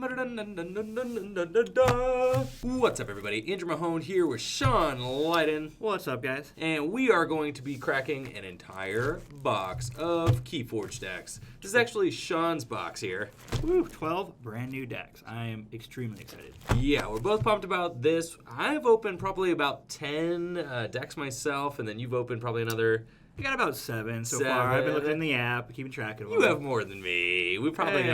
What's up, everybody? Andrew Mahone here with Sean Lyden. What's up, guys? And we are going to be cracking an entire box of KeyForge decks. This is actually Sean's box here. Woo, 12 brand new decks. I am extremely excited. Yeah, we're both pumped about this. I've opened probably about 10 decks myself, and then you've opened probably another... I got about 7 so far. I've been looking in the app, keeping track of them. You have more than me. We probably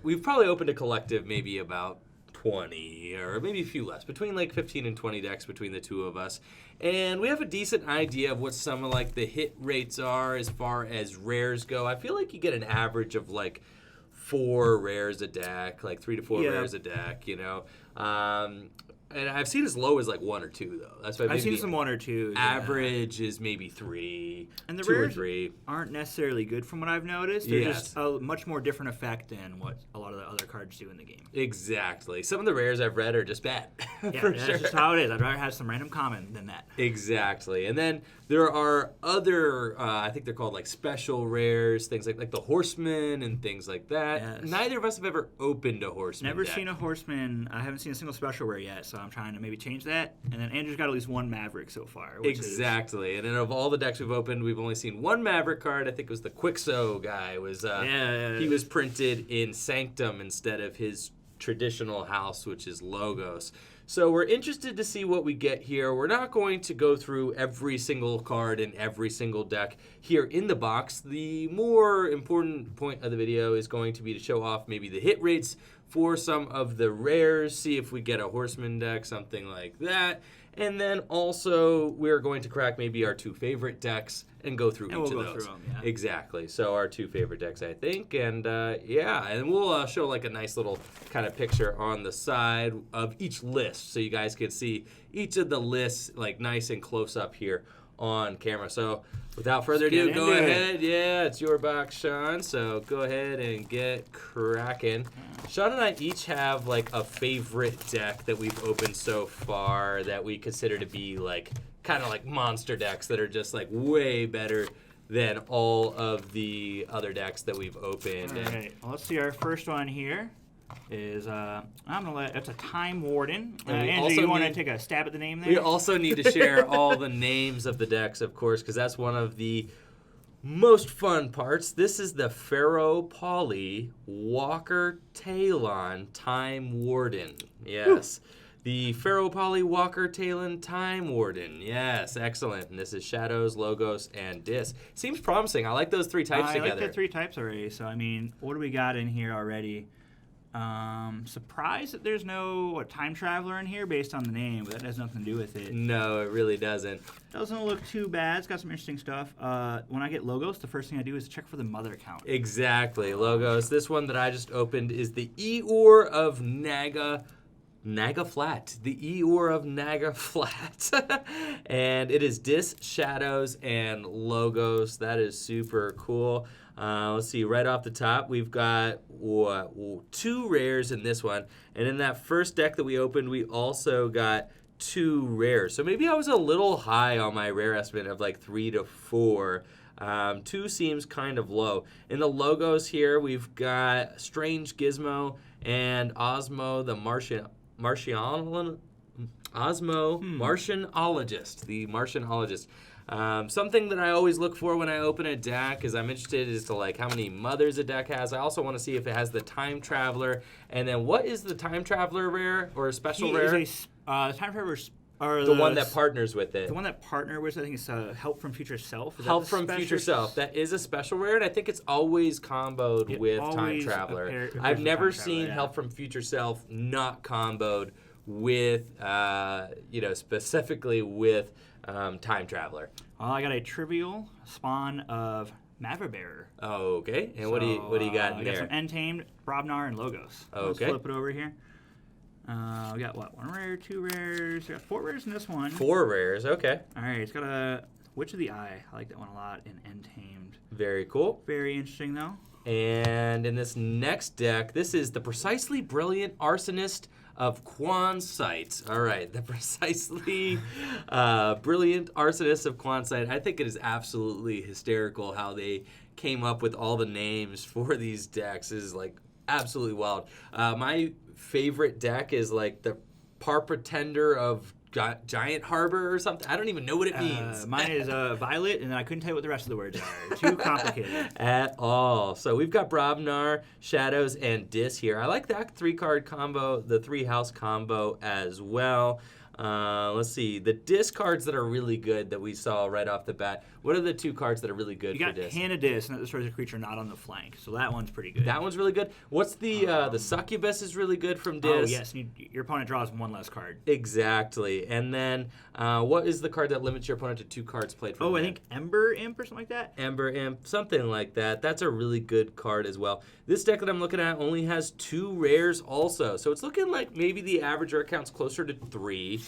we've probably opened a collective maybe about 20 or maybe a few less, between like 15 and 20 decks between the two of us. And we have a decent idea of what some of like the hit rates are as far as rares go. I feel like you get an average of like 4 rares a deck, like 3 to 4 rares a deck, you know. And I've seen as low as like 1 or 2 though. That's why I've seen some 1 or 2. Average is maybe 3. And the 2 or rares 3 aren't necessarily good from what I've noticed. They're just a much more different effect than what a lot of the other cards do in the game. Exactly. Some of the rares I've read are just bad. Yeah, for that's sure. just how it is. I'd rather have some random common than that. Exactly. And then there are other, I think they're called like special rares, things like the Horsemen and things like that. Yes. Neither of us have ever opened a Horseman Never deck. seen a Horseman. I haven't seen a single special rare yet, so I'm trying to maybe change that. And then Andrew's got at least 1 Maverick so far. Exactly. And then of all the decks we've opened, we've only seen 1 Maverick card. I think it was the Quixo guy. He was printed in Sanctum instead of his traditional house, which is Logos. So we're interested to see what we get here. We're not going to go through every single card in every single deck here in the box. The more important point of the video is going to be to show off maybe the hit rates for some of the rares, see if we get a Horseman deck, something like that. And then also we're going to crack maybe our 2 favorite decks and go through each of those. Through them, yeah. Exactly. So our 2 favorite decks, I think. And and we'll show like a nice little kind of picture on the side of each list so you guys can see each of the lists like nice and close up here on camera. So without further ado, go ahead. Yeah, it's your box, Sean. So go ahead and get cracking. Sean and I each have like a favorite deck that we've opened so far that we consider to be like kind of like monster decks that are just like way better than all of the other decks that we've opened. All right. Well, let's see. Our first one here is it's a Time Warden. Andrew, you want to take a stab at the name there? We also need to share all the names of the decks, of course, because that's one of the most fun parts. This is the Pharaoh Poly Walker Talon Time Warden. Yes. Woo. The Pharaoh Poly Walker Talon Time Warden. Yes, excellent. And this is Shadows, Logos, and Dis. Seems promising. I like those 3 types together. I like the 3 types already. So, I mean, what do we got in here already? Surprised that there's no Time Traveler in here based on the name, but that has nothing to do with it. No, it really doesn't. Doesn't look too bad. It's got some interesting stuff. When I get Logos, the first thing I do is check for the mother count. Exactly, Logos. This one that I just opened is the Eeyore of Naga Flat. The Eeyore of Naga Flat. And it is Dis, Shadows, and Logos. That is super cool. Let's see, right off the top, we've got 2 rares in this one. And in that first deck that we opened, we also got 2 rares. So maybe I was a little high on my rare estimate of like 3 to 4. 2 seems kind of low. In the Logos here, we've got Strange Gizmo and Osmo the Martianologist. The Martianologist. Something that I always look for when I open a deck is I'm interested as to like how many mothers a deck has. I also want to see if it has the Time Traveler. And then what is the Time Traveler rare or a special rare? Time Traveler the one that partners with it. The one that partner with, I think it's Help from Future Self. Help from Future Self. That is a special rare, and I think it's always comboed with Time Traveler. I've never seen Help from Future Self not comboed with, specifically with Time Traveler. Well, I got a trivial spawn of Maverick. Okay, and what do you got in there? I got some End-Tamed, Brobnar, and Logos. Okay. Let's flip it over here. We got 1 rare, 2 rares. We got 4 rares in this one. 4 rares, okay. All right, it's got a Witch of the Eye. I like that one a lot in End-Tamed. Very cool. Very interesting, though. And in this next deck, this is the Precisely Brilliant Arsonist of Quonsite. All right, the Precisely Brilliant Arsonist of Quonsite. I think it is absolutely hysterical how they came up with all the names for these decks. It is like absolutely wild. My favorite deck is like the Par Pretender of Giant Harbor or something. I don't even know what it means. Mine is Violet, and then I couldn't tell you what the rest of the words are. Too complicated. At all. So we've got Brobnar, Shadows, and Dis here. I like that 3-card combo, the 3-house combo as well. Let's see. The Dis cards that are really good that we saw right off the bat. What are the 2 cards that are really good for Dis? You got Hand of Dis, and that destroys a creature not on the flank. So that one's pretty good. That one's really good. What's the Succubus is really good from Dis? Oh, yes. Your opponent draws 1 less card. Exactly. And then what is the card that limits your opponent to 2 cards played from I think Ember Imp or something like that? Ember Imp, something like that. That's a really good card as well. This deck that I'm looking at only has 2 rares also. So it's looking like maybe the average rare count's closer to 3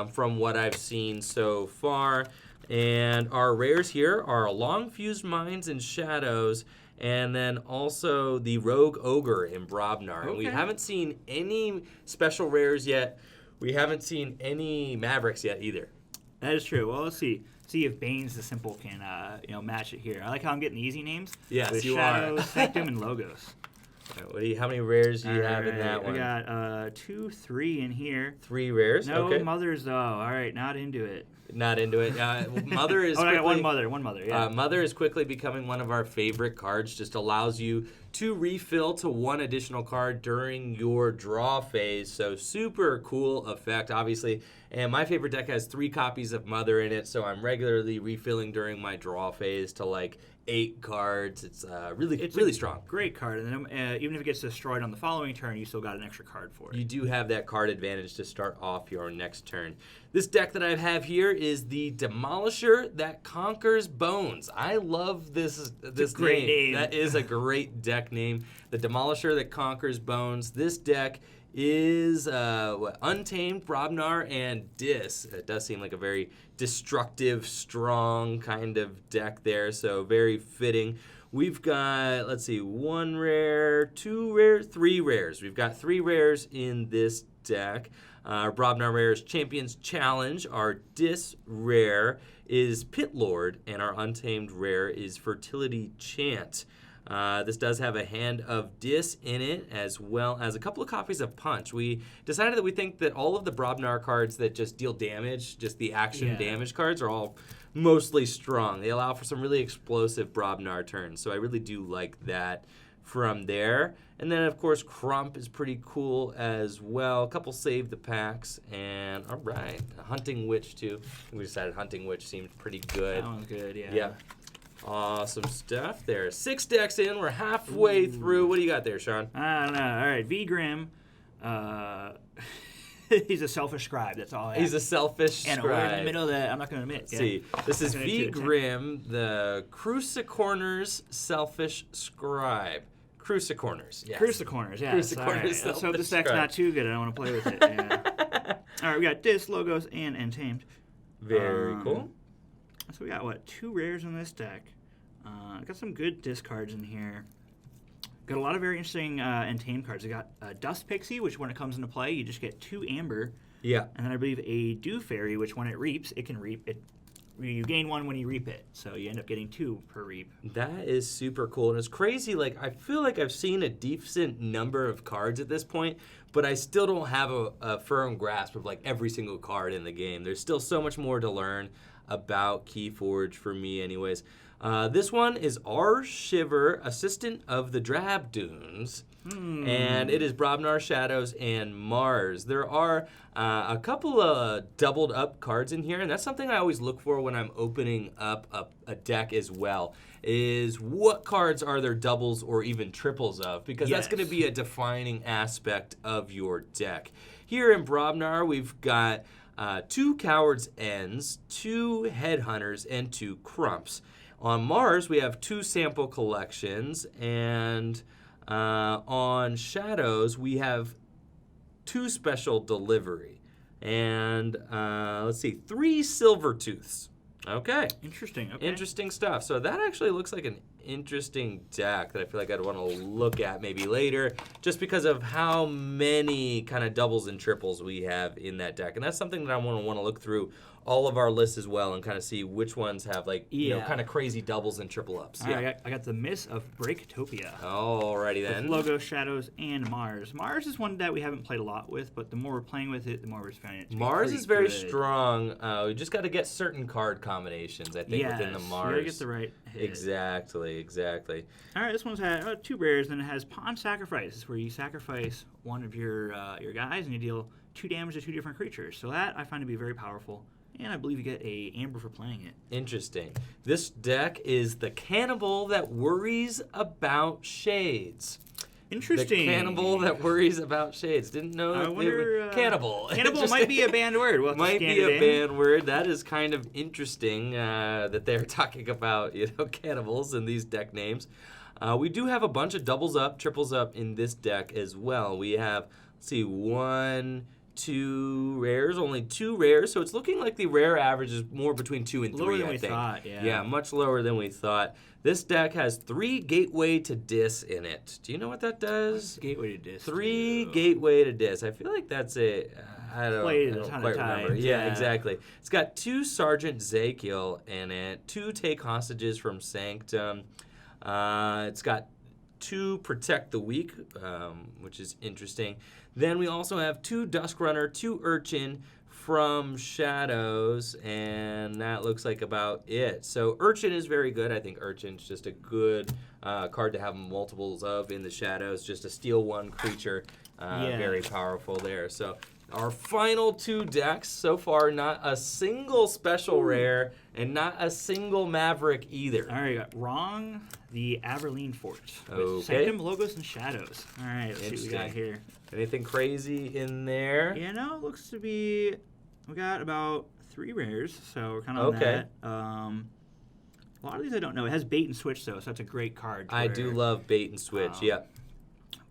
from what I've seen so far. And our rares here are Long Fused Minds and Shadows, and then also the Rogue Ogre in Brobnar. Okay. We haven't seen any special rares yet. We haven't seen any Mavericks yet either. That is true. Well, let's see. See if Bane's the Simple can match it here. I like how I'm getting the easy names. Yes, with you Shadows, are. Sanctum, and Logos. All right, how many rares do you have in that one? We got 2, 3 in here. 3 rares? No okay. mothers, though. All right, not into it. Not into it. Mother is I got quickly, one mother, yeah. Mother is quickly becoming one of our favorite cards. Just allows you to refill to 1 additional card during your draw phase. So super cool effect, obviously. And my favorite deck has 3 copies of Mother in it, so I'm regularly refilling during my draw phase to like 8 cards. It's really strong. Great card, and then even if it gets destroyed on the following turn, you still got an extra card for it. You do have that card advantage to start off your next turn. This deck that I have here is the Demolisher that conquers bones. I love this great name. That is a great deck name. The Demolisher that conquers bones. This deck is Untamed, Brobnar, and Dis. It does seem like a very destructive, strong kind of deck there, so very fitting. We've got, let's see, 1 rare, 2 rare, 3 rares. We've got 3 rares in this deck. Our Brobnar rare is Champion's Challenge. Our Dis rare is Pit Lord, and our Untamed rare is Fertility Chant. This does have a hand of Dis in it, as well as a couple of copies of Punch. We decided that we think that all of the Brobnar cards that just deal damage, just the action damage cards, are all mostly strong. They allow for some really explosive Brobnar turns, so I really do like that from there. And then, of course, Crump is pretty cool as well. A couple Save the Packs, and all right, Hunting Witch, too. We decided Hunting Witch seemed pretty good. That one's good, yeah. Yeah. Awesome stuff there. 6 decks in. We're halfway through. What do you got there, Sean? I don't know. All right, V Grim. He's a selfish scribe. That's all I have. He's a selfish and scribe. we're in the middle of that. I'm not going to admit. Let's see. This is Gonna V do Grim, the Crucicorners Selfish Scribe. Crucicorners, yes. Crucicorners, yes. Crucicorners, All right. Let's hope selfish this deck's scribe. not too good. I don't want to play with it. Yeah. All right, we got Dis, Logos, and Untamed. Very cool. So we got, 2 rares in this deck. Got some good discards in here. Got a lot of very interesting Untamed cards. We got Dust Pixie, which when it comes into play, you just get 2 Amber. Yeah. And then I believe a Dew Fairy, which when it reaps, it can reap it. You gain 1 when you reap it, so you end up getting 2 per reap. That is super cool, and it's crazy. Like, I feel like I've seen a decent number of cards at this point, but I still don't have a firm grasp of like every single card in the game. There's still so much more to learn about KeyForge for me, anyways. This one is R. Shiver, Assistant of the Drab Dunes. And it is Brobnar, Shadows, and Mars. There are a couple of doubled up cards in here, and that's something I always look for when I'm opening up a deck as well, is what cards are there doubles or even triples of, because that's going to be a defining aspect of your deck. Here in Brobnar, we've got 2 Coward's Ends, 2 Headhunters, and 2 Crumps. On Mars, we have 2 Sample Collections, and on Shadows, we have 2 Special Delivery. And let's see, 3 Silvertooths. Okay. Interesting. Okay. Interesting stuff. So that actually looks like an interesting deck that I feel like I'd want to look at maybe later, just because of how many kind of doubles and triples we have in that deck. And that's something that I want to look through all of our lists as well and kind of see which ones have like you know Yeah. kind of crazy doubles and triple ups. All right, I got the Miss of Breaktopia. Alrighty then. With Logos, Shadows, and Mars. Mars is one that we haven't played a lot with, but the more we're playing with it, the more we're finding it to be Mars pretty is very good. strong. We just got to get certain card combinations, I think, within the Mars. You gotta get the right hit. Exactly. All right, this one's had 2 rares, and it has Pawn Sacrifice. It's where you sacrifice one of your guys, and you deal 2 damage to 2 different creatures. So that I find to be very powerful, and I believe you get a amber for playing it. Interesting. This deck is the Cannibal that worries about shades. Interesting. The Cannibal that worries about shades. Didn't know I that wonder, Cannibal. Cannibal might be a banned word. We'll have to Might scan be it a in. banned word. That is kind of interesting that they're talking about cannibals in these deck names. We do have a bunch of doubles up, triples up in this deck as well. We have, let's see, 1, 2 rares, only 2 rares. So it's looking like the rare average is more between 2 and 3, Lower than I we think. thought, yeah. Yeah, much lower than we thought. This deck has 3 Gateway to Dis in it. Do you know what that does? Gateway to Dis. 3 Gateway to Dis. I feel like that's a... I don't Played a quite ton of remember. times, Yeah, yeah. exactly. It's got 2 Sergeant Zakiel in it, 2 Take Hostages from Sanctum. It's got 2 Protect the Weak, which is interesting. Then we also have 2 Dusk Runner, 2 Urchin from Shadows, and that looks like about it. So Urchin is very good. I think Urchin's just a good card to have multiples of in the Shadows. Just a steal 1 creature, very powerful there. So our final 2 decks so far, not a single special rare and not a single Maverick either. All right, got Wrong, the Averline Fort. With Okay. Sanctum, Logos, and Shadows. All right, let's see what we got Interesting. here. Anything crazy in there? Yeah, no, it looks to be... We got about 3 rares, so we're kind of on Okay. that. A lot of these I don't know. It has Bait and Switch, though, so that's a great card. I do love Bait and Switch, yep.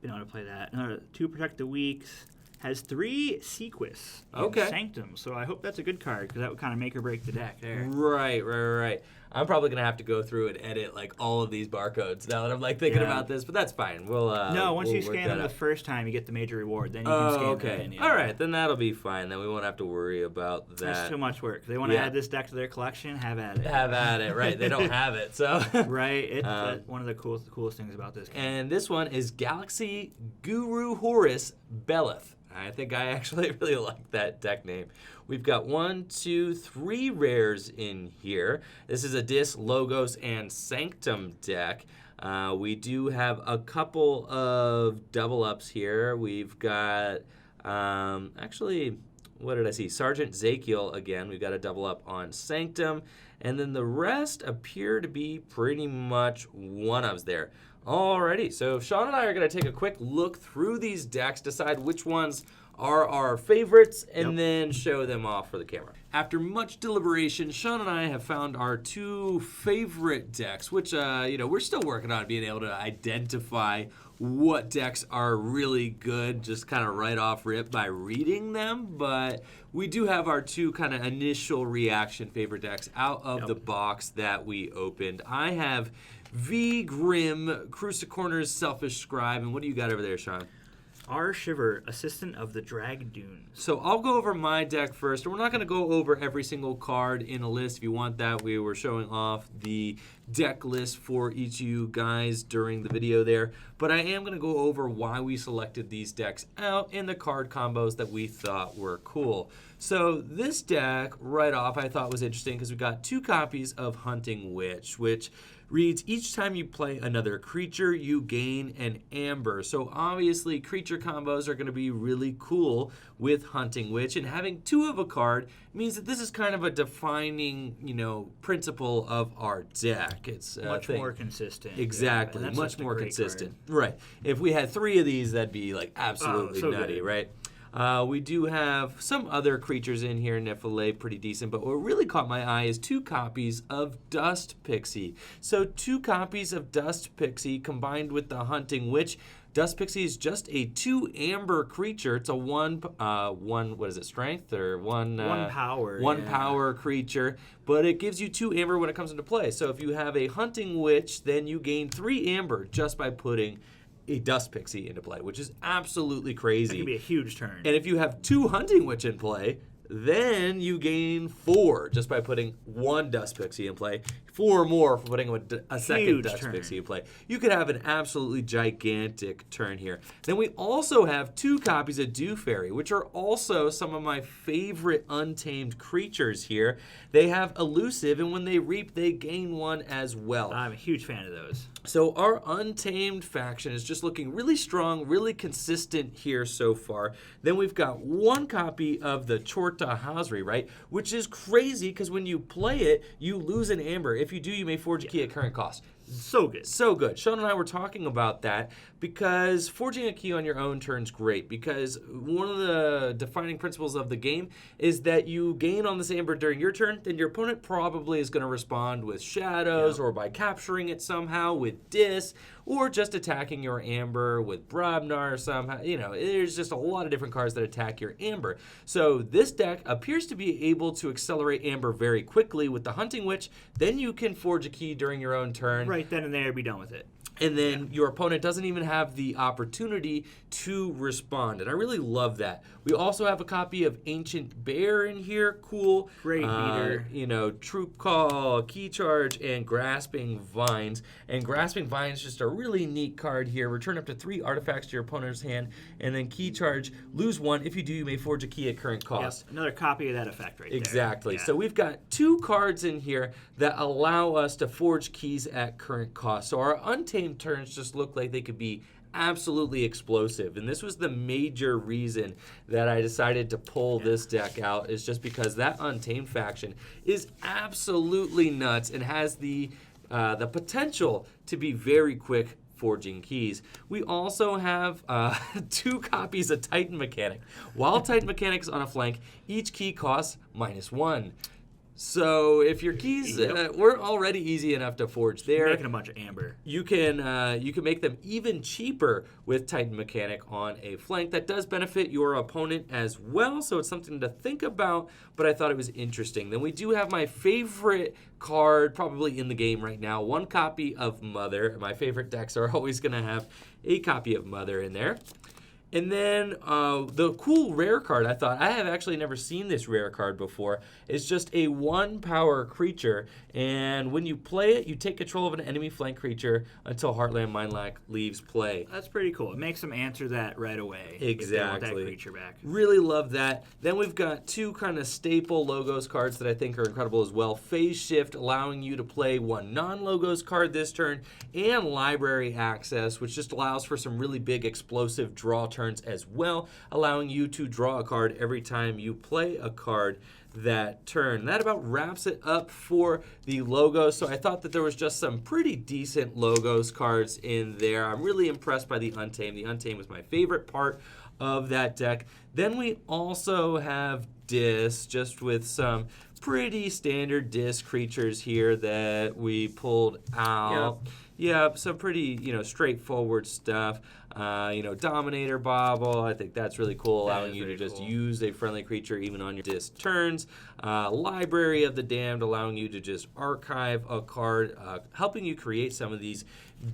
Been able to play that. 2 Protect the Weaks. Has 3 Sequis in Okay. Sanctum, so I hope that's a good card, because that would kind of make or break the deck there. Right. I'm probably gonna have to go through and edit like all of these barcodes now that I'm like thinking Yeah. about this, but that's fine. We'll No, once we'll you work scan that them out. the first time, you get the major reward. Then you can Oh, scan okay. them in. Yeah. All right, then that'll be fine. Then we won't have to worry about that. That's too much work. If they want to Yeah. add this deck to their collection, have at it. Have at it, right? They don't have it, so. Right. It's one of the coolest things about this game. And this one is Galaxy Guru Horus Beleth. I think I actually really like that deck name. We've got 1, 2, 3 rares in here. This is a Dis, Logos, and Sanctum deck. We do have a couple of double ups here. We've got, actually, what did I see? Sergeant Zakiel again. We've got a double up on Sanctum. And then the rest appear to be pretty much one-ofs there. Alrighty, so Sean and I are going to take a quick look through these decks, decide which ones are our favorites, and then show them off for the camera. After much deliberation, Sean and I have found our 2 favorite decks, which, we're still working on being able to identify what decks are really good, just kind of right off rip by reading them, but we do have our 2 kind of initial reaction favorite decks out of the box that we opened. I have V Grim, Crucicorner's Selfish Scribe, and what do you got over there, Sean? R. Shiver, Assistant of the Drag Dunes. So I'll go over my deck first. We're not going to go over every single card in a list. If you want that, we were showing off the deck list for each of you guys during the video there. But I am going to go over why we selected these decks out in the card combos that we thought were cool. So this deck, right off, I thought was interesting because we got 2 copies of Hunting Witch, which reads, each time you play another creature, you gain an amber. So obviously, creature combos are going to be really cool with Hunting Witch, and having 2 of a card means that this is kind of a defining, principle of our deck. It's much more consistent. Exactly, Yeah, much more consistent. Right. If we had 3 of these, that'd be like absolutely so nutty, good. right? We do have some other creatures in here, Nephilim, pretty decent, but what really caught my eye is 2 copies of Dust Pixie. So 2 copies of Dust Pixie combined with the Hunting Witch. Dust Pixie is just a 2 amber creature. It's a one what is it, strength or one power. One power creature, but it gives you 2 amber when it comes into play. So if you have a Hunting Witch, then you gain 3 amber just by putting a Dust Pixie into play, which is absolutely crazy. That could be a huge turn. And if you have 2 Hunting Witch in play, then you gain 4 just by putting 1 Dust Pixie in play. 4 more for putting a second Huge Dust turn. Pixie in play. You could have an absolutely gigantic turn here. Then we also have 2 copies of Dew Fairy, which are also some of my favorite untamed creatures here. They have elusive, and when they reap, they gain 1 as well. I'm a huge fan of those. So our untamed faction is just looking really strong, really consistent here so far. Then we've got 1 copy of the Chorta Hazri, right? Which is crazy because when you play it, you lose an amber. If you do, you may forge a key at current cost. So good. So good. Sean and I were talking about that because forging a key on your own turn's great, because one of the defining principles of the game is that you gain on this amber during your turn, then your opponent probably is going to respond with shadows or by capturing it somehow with Dis, or just attacking your amber with Brabnar somehow. You know, there's just a lot of different cards that attack your amber. So this deck appears to be able to accelerate amber very quickly with the Hunting Witch. Then you can forge a key during your own turn. Right then and there, be done with it. And then your opponent doesn't even have the opportunity to respond. And I really love that. We also have a copy of Ancient Bear in here. Cool. Great beater. You know, Troop Call, Key Charge, and Grasping Vines. And Grasping Vines is just a really neat card here. Return up to 3 artifacts to your opponent's hand. And then Key Charge, lose 1. If you do, you may forge a key at current cost. Yep. Another copy of that effect right there. Exactly. Yeah. So we've got 2 cards in here that allow us to forge keys at current cost. So our untamed turns just look like they could be absolutely explosive, and this was the major reason that I decided to pull this deck out, is just because that Untamed faction is absolutely nuts and has the potential to be very quick forging keys. We also have 2 copies of Titan Mechanic. While Titan Mechanic's on a flank, each key costs -1. So if your keys were already easy enough to forge there, making a bunch of amber. you can make them even cheaper with Titan Mechanic on a flank. That does benefit your opponent as well, so it's something to think about, but I thought it was interesting. Then we do have my favorite card probably in the game right now, 1 copy of Mother. My favorite decks are always going to have a copy of Mother in there. And then the cool rare card, I thought, I have actually never seen this rare card before. It's just a 1-power creature, and when you play it, you take control of an enemy flank creature until Heartland Mindlock leaves play. That's pretty cool. It makes them answer that right away. Exactly. If they want that creature back. Really love that. Then we've got 2 kind of staple logos cards that I think are incredible as well. Phase Shift, allowing you to play 1 non-logos card this turn, and Library Access, which just allows for some really big explosive draw turns as well, allowing you to draw a card every time you play a card that turn. That about wraps it up for the logos. So I thought that there was just some pretty decent logos cards in there. I'm really impressed by the Untamed. The Untamed was my favorite part of that deck. Then we also have Dis, just with some pretty standard Dis creatures here that we pulled out. Yep, some pretty, straightforward stuff. Dominator Bobble, I think that's really cool, allowing you to just use a friendly creature even on your Dis turns. Library of the Damned, allowing you to just archive a card, helping you create some of these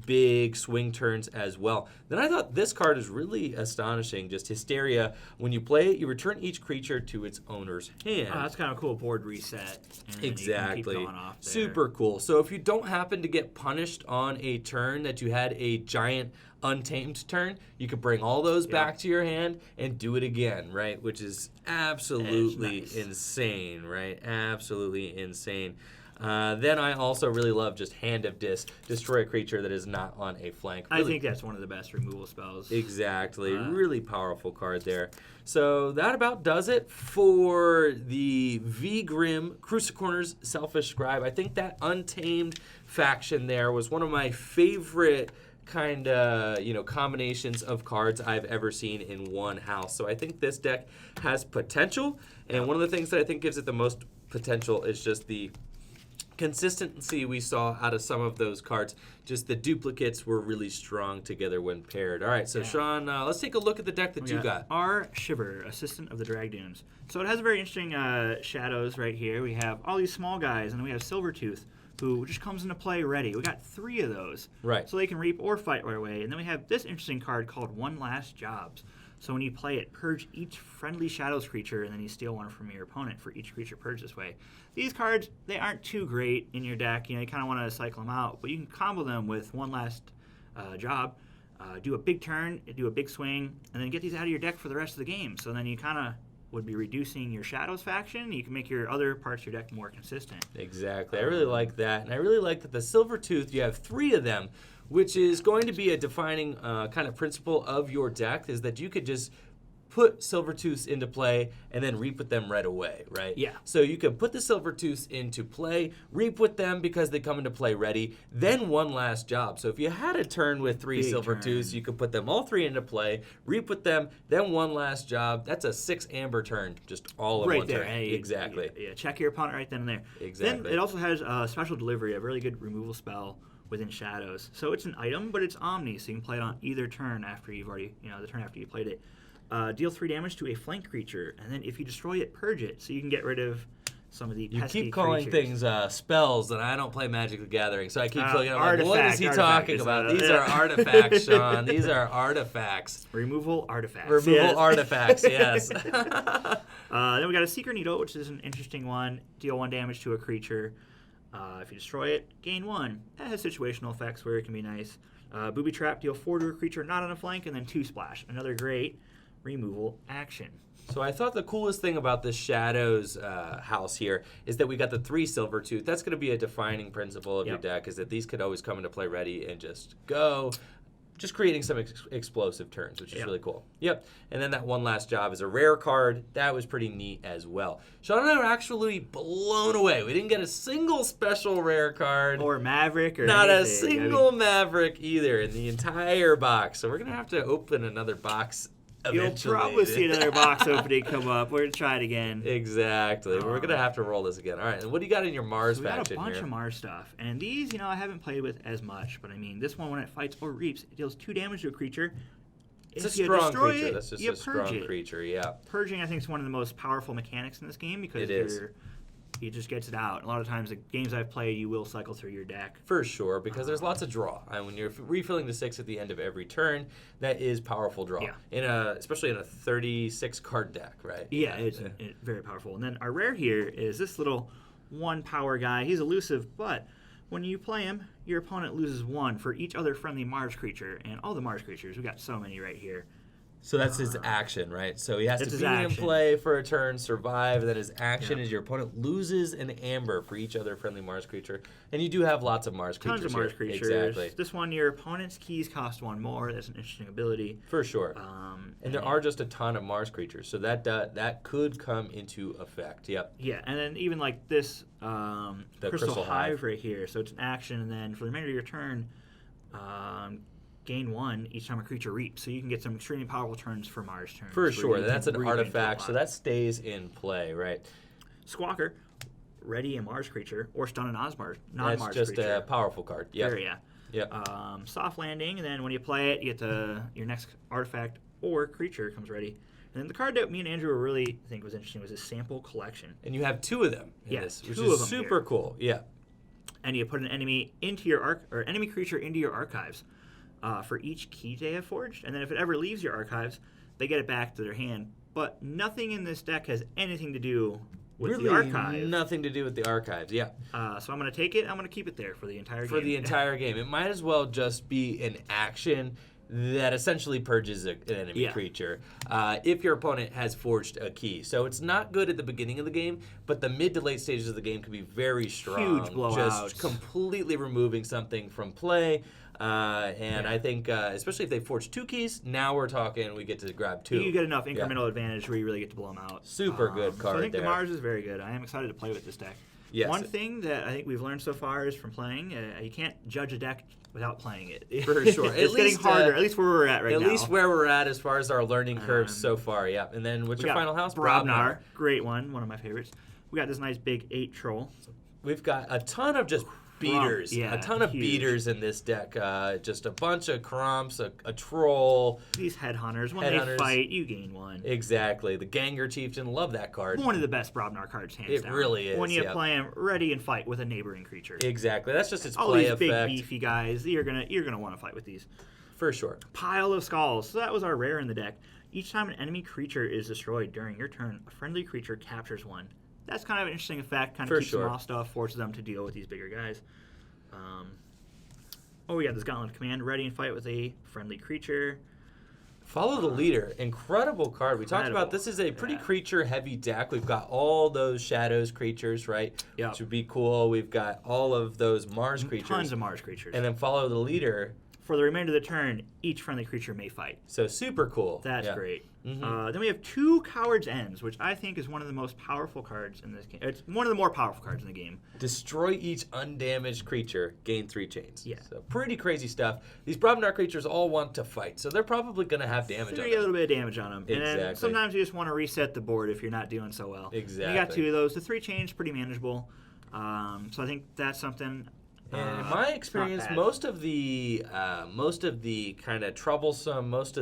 big swing turns as well. Then I thought this card is really astonishing, just Hysteria. When you play it, you return each creature to its owner's hand. Oh, that's kind of cool board reset. And then Exactly. You can keep going off there. Super cool. So if you don't happen to get punished on a turn that you had a giant Untamed turn, you can bring all those back to your hand and do it again, right? Which is absolutely insane, right? Absolutely insane. Then I also really love just Hand of Dis, destroy a creature that is not on a flank. Really, I think that's one of the best removal spells. Exactly. Really powerful card there. So that about does it for the V-Grim, Crucicorner's Selfish Scribe. I think that Untamed faction there was one of my favorite kind of, combinations of cards I've ever seen in one house. So I think this deck has potential, and one of the things that I think gives it the most potential is just the consistency we saw out of some of those cards. Just the duplicates were really strong together when paired. All right, so Sean, let's take a look at the deck that you got. Our Shiver, Assistant of the Dragdunes. So it has very interesting shadows right here. We have all these small guys, and then we have Silvertooth, who just comes into play ready. We got 3 of those. Right. So they can reap or fight right away. And then we have this interesting card called One Last Jobs. So when you play it, purge each friendly Shadows creature, and then you steal one from your opponent for each creature purged this way. These cards, they aren't too great in your deck. You kind of want to cycle them out, but you can combo them with one last job, do a big turn, do a big swing, and then get these out of your deck for the rest of the game. So then you kind of would be reducing your Shadows faction. You can make your other parts of your deck more consistent. Exactly. I really like that. And I really like that the Silvertooth, you have 3 of them, which is going to be a defining kind of principle of your deck, is that you could just put Silvertooths into play and then reap with them right away, right? Yeah. So you can put the Silvertooths into play, reap with them because they come into play ready, then one last job. So if you had a turn with 3 Silvertooths, you could put them all 3 into play, reap with them, then one last job. That's a 6 amber turn, just all in right one there. turn. Hey, exactly. Yeah, check your opponent right then and there. Exactly. Then it also has a special delivery, a really good removal spell within Shadows. So it's an item, but it's Omni, so you can play it on either turn after you've already, the turn after you played it. Deal 3 damage to a flank creature, and then if you destroy it, purge it. So you can get rid of some of the pesky You keep calling creatures. things spells, and I don't play Magic the Gathering, so I keep looking at artifact, what is he talking about? These are artifacts, Sean. These are artifacts. Removal artifacts. Removal artifacts, yes. Then we got a Secret Needle, which is an interesting one. Deal 1 damage to a creature. If you destroy it, gain 1. That has situational effects where it can be nice. Booby Trap, deal 4 to a creature not on a flank, and then 2 splash. Another great removal action. So I thought the coolest thing about this Shadows house here is that we got the 3 Silvertooth. That's going to be a defining principle of your deck, is that these could always come into play ready and just go. Just creating some explosive turns, which is really cool. Yep. And then that one last job is a rare card. That was pretty neat as well. Sean and I were actually blown away. We didn't get a single special rare card. Or Maverick or Not anything. a single Maverick either in the entire box. So we're going to have to open another box eventually. You'll probably see another box opening come up. We're going to try it again. Exactly. We're going to have to roll this again. All right. And what do you got in your Mars faction We got a bunch here? of Mars stuff. And these, I haven't played with as much. But, this one, when it fights or reaps, it deals 2 damage to a creature. It's if a you strong destroy creature. it, That's just you a strong purge it. creature, yeah. Purging, I think, is one of the most powerful mechanics in this game because It is. it just gets it out. A lot of times, the games I've played, you will cycle through your deck. For sure, because there's lots of draw. And when you're refilling the 6 at the end of every turn, that is powerful draw. Yeah. Especially in a 36 card deck, right? Yeah, it's very powerful. And then our rare here is this little 1 power guy. He's elusive, but when you play him, your opponent loses 1 for each other friendly Mars creature. And all the Mars creatures, we got so many right here. So that's his action, right? So he has to That's be his in action. play for a turn, survive, and then his action is your opponent loses an amber for each other friendly Mars creature. And you do have lots of Mars creatures. Tons of Mars here. creatures. Exactly. This one, your opponent's keys cost 1 more. That's an interesting ability. For sure. And there then- are just a ton of Mars creatures, so that could come into effect. Yep. Yeah, and then even like this Crystal Hive. right here. So it's an action, and then for the remainder of your turn, gain 1 each time a creature reaps. So you can get some extremely powerful turns for Mars turns. For where sure. you That's can an really artifact, do a so lot. that stays in play, right? Squawker, ready a Mars creature, or stun an non-Mars That's just creature. a powerful card. Yep. Sure, yeah. Yep. Soft landing, and then when you play it, you get your next artifact or creature comes ready. And then the card that me and Andrew really think was interesting was this sample collection. And you have 2 of them in this, which 2 of is them super here. cool. Yeah. And you put an enemy into your enemy creature into your archives for each key they have forged. And then if it ever leaves your archives, they get it back to their hand. But nothing in this deck has anything to do with really the archive. nothing to do with the archives. Yeah. So I'm going to take it. I'm going to keep it there for the entire game. For the entire game. It might as well just be an action that essentially purges an enemy creature if your opponent has forged a key. So it's not good at the beginning of the game, but the mid to late stages of the game can be very strong. Huge blowouts. Just completely removing something from play. I think, especially if they forge 2 keys, now we're talking, we get to grab 2. You get enough incremental advantage where you really get to blow them out. Super good card So I think there. the Mars is very good. I am excited to play with this deck. Yes. One thing that I think we've learned so far is from playing, you can't judge a deck without playing it. For sure. It's getting harder, at least where we're at right now. At least where we're at as far as our learning curve so far, yeah. And then what's We your got final house? Brobnar. Great one of my favorites. We got this nice big 8 troll. We've got a ton of just beaters. Yeah, a ton of huge. beaters in this deck. Just a bunch of Crumps, a troll. These headhunters, when they Headhunters. fight, you gain 1. Exactly. The Ganger Chieftain. Love that card. One of the best Brobnar cards, hands It down. really is, When you yep. play them, ready and fight with a neighboring creature. Exactly. That's just its All play these big effect. beefy guys, you're gonna want to fight with these. For sure. Pile of skulls. So that was our rare in the deck. Each time an enemy creature is destroyed during your turn, a friendly creature captures one. That's kind of an interesting effect. Kind of keeps them off stuff, forces them to deal with these bigger guys. We got this Gauntlet of Command, ready and fight with a friendly creature. Follow the Leader. Incredible card. We talked about this is a pretty creature-heavy deck. We've got all those Shadows creatures, right? Yeah. Which would be cool. We've got all of those Mars creatures. Tons of Mars creatures. And then Follow the Leader. For the remainder of the turn, each friendly creature may fight. So super cool. That's great. Then we have 2 Coward's Ends, which I think is one of the most powerful cards in this game. It's one of the more powerful cards in the game. Destroy each undamaged creature, gain 3 chains. Yeah. So pretty crazy stuff. These Brobnar creatures all want to fight, so they're probably going to have damage on them. A little bit of damage on them. Exactly. And then sometimes you just want to reset the board if you're not doing so well. Exactly. And you got 2 of those. The 3 chains pretty manageable. So I think that's something. And in my experience, most of the kind of troublesome, most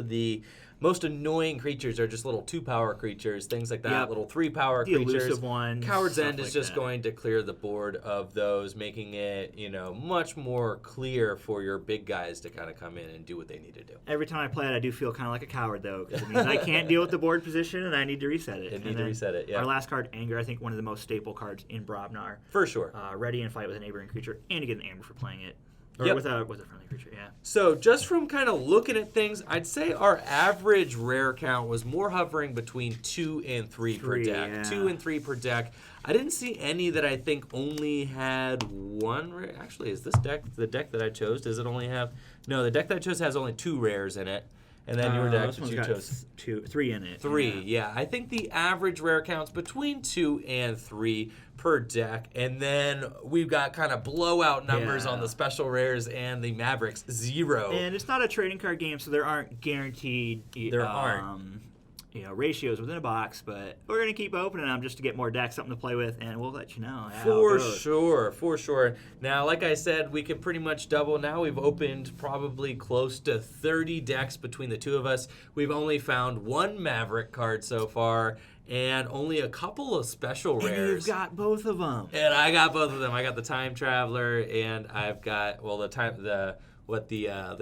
most annoying creatures are just little 2-power creatures, things like that. Yep. Little 3-power the creatures. Elusive ones. Coward's End like is just that. going to clear the board of those, making it much more clear for your big guys to kind of come in and do what they need to do. Every time I play it, I do feel kind of like a coward though, because it means I can't deal with the board position and I need to reset it. Yeah. Our last card, Anger, I think one of the most staple cards in Brobnar. For sure. Ready and fight with a neighboring creature, and you get an Amber for playing it. Or Yep. with a friendly creature, yeah. So just from kind of looking at things, I'd say our average rare count was more hovering between 2 and 3 per deck. Yeah. 2 and 3 per deck. I didn't see any that I think only had 1 rare. Actually, is this deck the deck that I chose? Does it only have... No, the deck that I chose has only 2 rares in it. And then your deck that you chose... 3 in it. 3, yeah. I think the average rare count's between 2 and 3 per deck. And then we've got kind of blowout numbers on the special rares and the Mavericks, 0. And it's not a trading card game, so there aren't guaranteed ratios within a box, but we're going to keep opening them just to get more decks, something to play with, and we'll let you know how it goes. For sure. Now, like I said, we can pretty much double. Now we've opened probably close to 30 decks between the 2 of us. We've only found 1 Maverick card so far, and only a couple of special rares. And you've got both of them. And I got both of them. I got the Time Traveler, and I've got the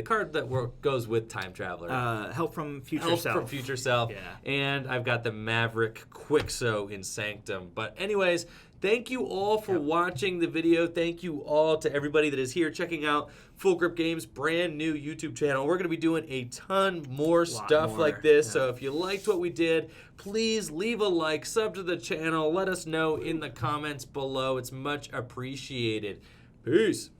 card that goes with Time Traveler. Help from Future Self. Help from Future Self. Yeah. And I've got the Maverick Quixo in Sanctum. But anyways, thank you all for watching the video. Thank you all to everybody that is here checking out Full Grip Games' brand new YouTube channel. We're going to be doing a ton more stuff like this. So if you liked what we did, please leave a like, sub to the channel. Let us know in the comments below. It's much appreciated. Peace.